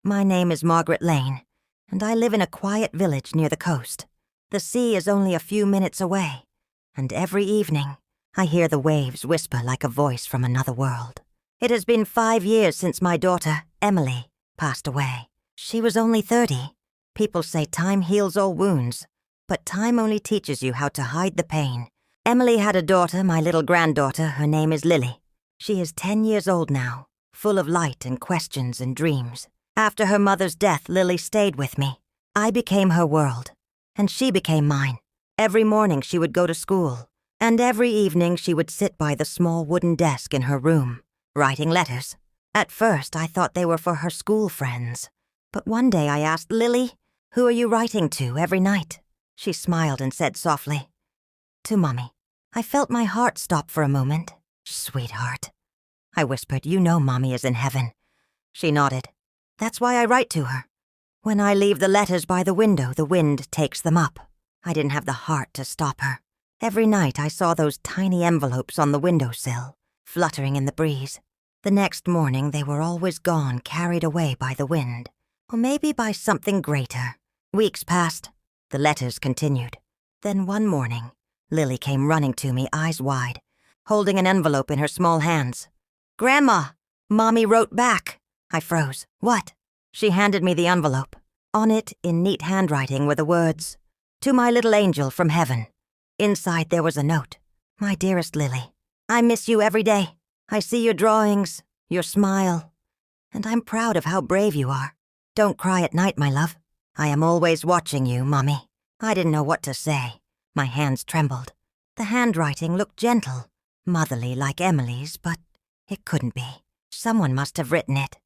My name is Margaret Lane, and I live in a quiet village near the coast. The sea is only a few minutes away, and every evening I hear the waves whisper like a voice from another world. It has been 5 years since my daughter, Emily, passed away. She was only 30. People say time heals all wounds, but time only teaches you how to hide the pain. Emily had a daughter, my little granddaughter. Her name is Lily. She is 10 years old now, full of light and questions and dreams. After her mother's death, Lily stayed with me. I became her world, and she became mine. Every morning she would go to school, and every evening she would sit by the small wooden desk in her room, writing letters. At first, I thought they were for her school friends. But one day I asked, "Lily, who are you writing to every night?" She smiled and said softly, "To Mommy." I felt my heart stop for a moment. "Sweetheart." I whispered, "You know Mommy is in heaven." She nodded. "That's why I write to her. When I leave the letters by the window, the wind takes them up." I didn't have the heart to stop her. Every night I saw those tiny envelopes on the windowsill, fluttering in the breeze. The next morning they were always gone, carried away by the wind. Or maybe by something greater. Weeks passed. The letters continued. Then one morning, Lily came running to me, eyes wide, holding an envelope in her small hands. "Grandma, Mommy wrote back." I froze. "What?" She handed me the envelope. On it, in neat handwriting, were the words, "To my little angel from heaven." Inside there was a note. "My dearest Lily, I miss you every day. I see your drawings, your smile, and I'm proud of how brave you are. Don't cry at night, my love. I am always watching you, Mommy." I didn't know what to say. My hands trembled. The handwriting looked gentle, motherly like Emily's, but it couldn't be. Someone must have written it.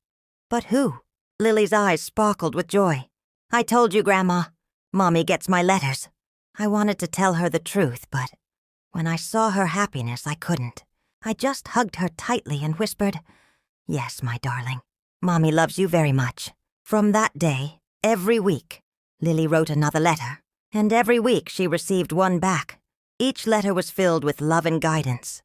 But who? Lily's eyes sparkled with joy. "I told you, Grandma. Mommy gets my letters." I wanted to tell her the truth, but when I saw her happiness, I couldn't. I just hugged her tightly and whispered, "Yes, my darling. Mommy loves you very much." From that day, every week, Lily wrote another letter, and every week she received one back. Each letter was filled with love and guidance.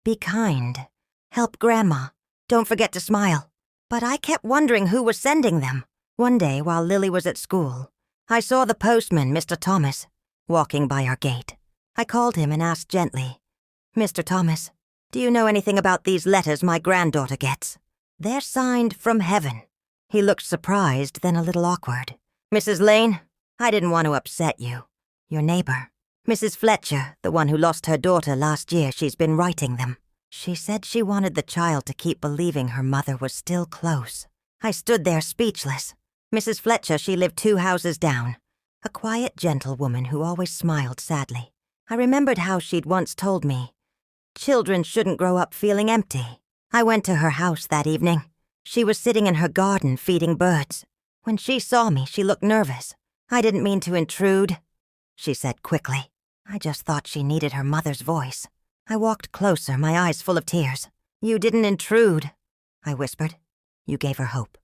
"Be kind. Help Grandma. Don't forget to smile." But I kept wondering who was sending them. One day, while Lily was at school, I saw the postman, Mr. Thomas, walking by our gate. I called him and asked gently, "Mr. Thomas, do you know anything about these letters my granddaughter gets?" "They're signed from heaven." He looked surprised, then a little awkward. "Mrs. Lane, I didn't want to upset you. Your neighbor, Mrs. Fletcher, the one who lost her daughter last year, she's been writing them. She said she wanted the child to keep believing her mother was still close." I stood there speechless. Mrs. Fletcher, she lived 2 houses down. A quiet, gentle woman who always smiled sadly. I remembered how she'd once told me, "Children shouldn't grow up feeling empty." I went to her house that evening. She was sitting in her garden feeding birds. When she saw me, she looked nervous. "I didn't mean to intrude," she said quickly. I just thought she needed her mother's voice. I walked closer, my eyes full of tears. "You didn't intrude," I whispered. "You gave her hope.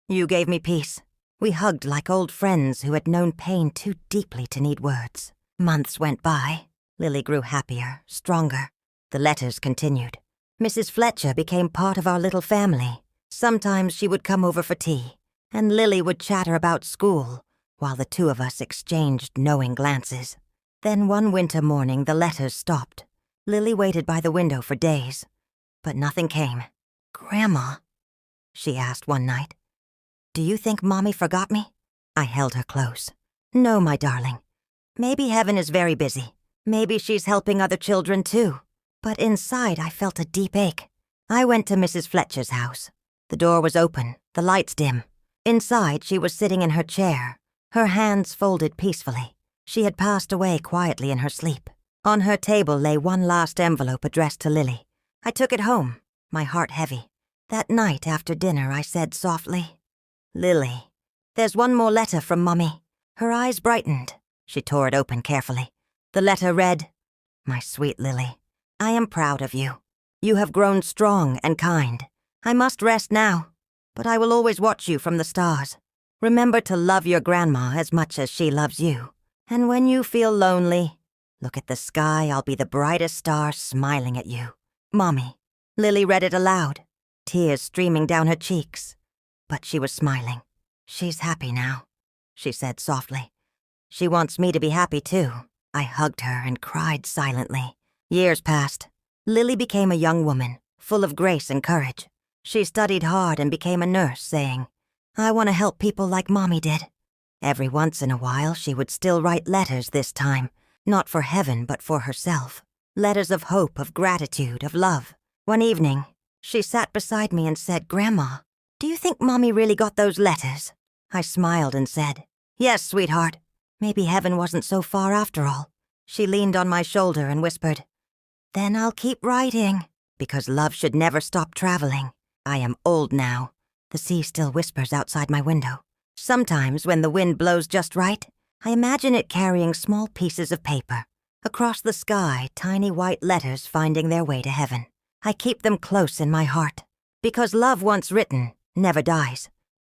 You gave me peace." We hugged like old friends who had known pain too deeply to need words. Months went by. Lily grew happier, stronger. The letters continued. Mrs. Fletcher became part of our little family. Sometimes she would come over for tea, and Lily would chatter about school, while the 2 of us exchanged knowing glances. Then one winter morning the letters stopped. Lily waited by the window for days, but nothing came. "Grandma," she asked one night, "do you think Mommy forgot me?" I held her close. "No, my darling. Maybe heaven is very busy. Maybe she's helping other children too." But inside I felt a deep ache. I went to Mrs. Fletcher's house. The door was open, the lights dim. Inside, she was sitting in her chair, her hands folded peacefully. She had passed away quietly in her sleep. On her table lay one last envelope addressed to Lily. I took it home, my heart heavy. That night after dinner, I said softly, "Lily, there's one more letter from Mommy." Her eyes brightened. She tore it open carefully. The letter read, "My sweet Lily, I am proud of you. You have grown strong and kind. I must rest now, but I will always watch you from the stars. Remember to love your grandma as much as she loves you. And when you feel lonely, look at the sky. I'll be the brightest star smiling at you. Mommy." Lily read it aloud, tears streaming down her cheeks, but she was smiling. She's happy now, she said softly. She wants me to be happy too. I hugged her and cried silently. Years passed. Lily became a young woman, full of grace and courage. She studied hard and became a nurse, saying, "I want to help people like Mommy did." Every once in a while, she would still write letters this time, not for heaven but for herself. Letters of hope, of gratitude, of love. One evening, she sat beside me and said, "Grandma, do you think Mommy really got those letters?" I smiled and said, "Yes, sweetheart. Maybe heaven wasn't so far after all." She leaned on my shoulder and whispered, "Then I'll keep writing, because love should never stop traveling. I am old now. The sea still whispers outside my window. Sometimes when the wind blows just right, I imagine it carrying small pieces of paper. Across the sky, tiny white letters finding their way to heaven. I keep them close in my heart, because love once written never dies."